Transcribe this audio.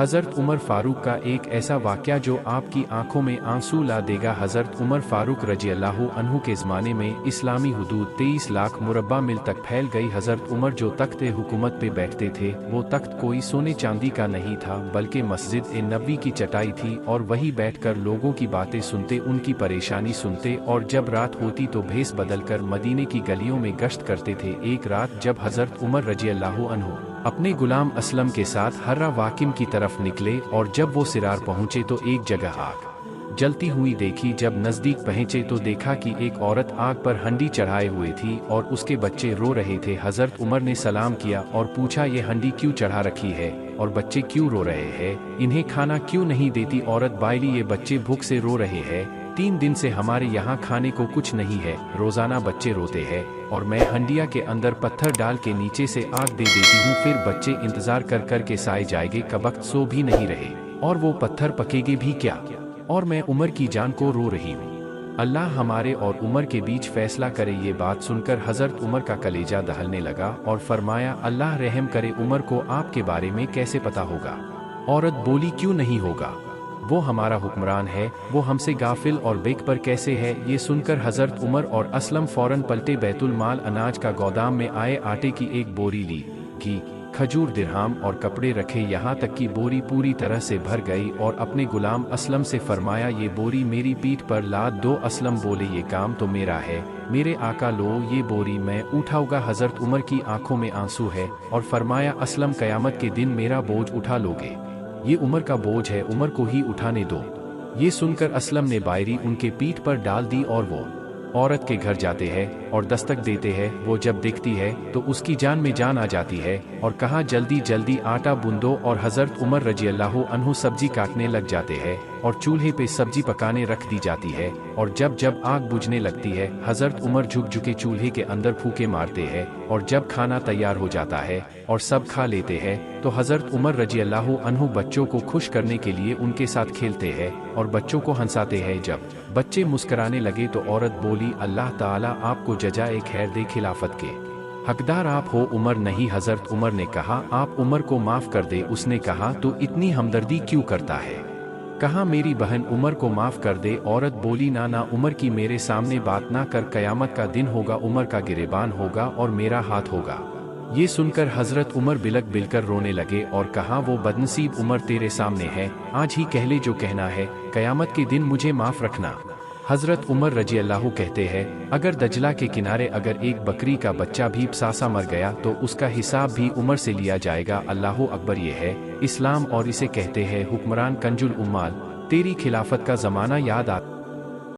حضرت عمر فاروق کا ایک ایسا واقعہ جو آپ کی آنکھوں میں آنسو لا دے گا۔ حضرت عمر فاروق رضی اللہ عنہ کے زمانے میں اسلامی حدود 23 لاکھ مربع میل تک پھیل گئی۔ حضرت عمر جو تخت حکومت پہ بیٹھتے تھے وہ تخت کوئی سونے چاندی کا نہیں تھا بلکہ مسجد نبوی کی چٹائی تھی، اور وہی بیٹھ کر لوگوں کی باتیں سنتے، ان کی پریشانی سنتے، اور جب رات ہوتی تو بھیس بدل کر مدینے کی گلیوں میں گشت کرتے تھے۔ ایک رات جب حضرت عمر رضی اللہ عنہ اپنے غلام اسلم کے ساتھ ہرہ واقم کی طرف نکلے، اور جب وہ سرار پہنچے تو ایک جگہ آگ جلتی ہوئی دیکھی۔ جب نزدیک پہنچے تو دیکھا کہ ایک عورت آگ پر ہنڈی چڑھائے ہوئے تھی اور اس کے بچے رو رہے تھے۔ حضرت عمر نے سلام کیا اور پوچھا، یہ ہنڈی کیوں چڑھا رکھی ہے اور بچے کیوں رو رہے ہیں؟ انہیں کھانا کیوں نہیں دیتی؟ عورت بائلی، یہ بچے بھوک سے رو رہے ہیں، 3 دن سے ہمارے یہاں کھانے کو کچھ نہیں ہے، روزانہ بچے روتے ہیں اور میں ہنڈیا کے اندر پتھر ڈال کے نیچے سے آگ دے دیتی ہوں، پھر بچے انتظار کر کے سائے جائے گے، کبخت سو بھی نہیں رہے اور وہ پتھر پکے گے بھی کیا، اور میں عمر کی جان کو رو رہی ہوں۔ اللہ ہمارے اور عمر کے بیچ فیصلہ کرے۔ یہ بات سن کر حضرت عمر کا کلیجہ دہلنے لگا اور فرمایا، اللہ رحم کرے، عمر کو آپ کے بارے میں کیسے پتا ہوگا؟ عورت بولی، کیوں نہیں ہوگا؟ وہ ہمارا حکمران ہے، وہ ہم سے غافل اور بے خبر کیسے ہے؟ یہ سن کر حضرت عمر اور اسلم فوراً پلٹے، بیت المال اناج کا گودام میں آئے، آٹے کی ایک بوری لی، گھی، کھجور، درہم اور کپڑے رکھے، یہاں تک کہ بوری پوری طرح سے بھر گئی، اور اپنے غلام اسلم سے فرمایا، یہ بوری میری پیٹھ پر لاد دو۔ اسلم بولے، یہ کام تو میرا ہے، میرے آقا، لو یہ بوری میں اٹھاؤں گا۔ حضرت عمر کی آنکھوں میں آنسو ہے اور فرمایا، اسلم قیامت کے دن میرا بوجھ اٹھا لو گے، یہ عمر کا بوجھ ہے، عمر کو ہی اٹھانے دو۔ یہ سن کر اسلم نے بائری ان کے پیٹھ پر ڈال دی، اور وہ عورت کے گھر جاتے ہیں اور دستک دیتے ہیں۔ وہ جب دیکھتی ہے تو اس کی جان میں جان آ جاتی ہے اور کہا، جلدی جلدی آٹا بوندو، اور حضرت عمر رضی اللہ عنہ سبزی کاٹنے لگ جاتے ہیں اور چولہے پہ سبزی پکانے رکھ دی جاتی ہے، اور جب آگ بجھنے لگتی ہے حضرت عمر جھک جھکے چولہے کے اندر پھونکے مارتے ہیں، اور جب کھانا تیار ہو جاتا ہے اور سب کھا لیتے ہیں تو حضرت عمر رضی اللہ عنہ بچوں کو خوش کرنے کے لیے ان کے ساتھ کھیلتے ہیں اور بچوں کو ہنساتے ہیں۔ جب بچے مسکرانے لگے تو عورت بولی، اللہ تعالیٰ آپ کو جزائے خیر دے، خلافت کے حقدار آپ ہو، عمر نہیں۔ حضرت عمر نے کہا، آپ عمر کو معاف کر دے۔ اس نے کہا، تو اتنی ہمدردی کیوں کرتا ہے؟ کہا، میری بہن عمر کو معاف کر دے۔ عورت بولی، نہ عمر کی میرے سامنے بات نہ کر، قیامت کا دن ہوگا، عمر کا گریبان ہوگا اور میرا ہاتھ ہوگا۔ یہ سن کر حضرت عمر بلک بل کر رونے لگے اور کہا، وہ بدنصیب عمر تیرے سامنے ہے، آج ہی کہہ لے جو کہنا ہے، قیامت کے دن مجھے معاف رکھنا۔ حضرت عمر رضی اللہ کہتے ہیں، اگر دجلہ کے کنارے اگر ایک بکری کا بچہ بھی پساسا مر گیا تو اس کا حساب بھی عمر سے لیا جائے گا۔ اللہ اکبر۔ یہ ہے اسلام اور اسے کہتے ہیں حکمران کنج العمال۔ تیری خلافت کا زمانہ یاد آتا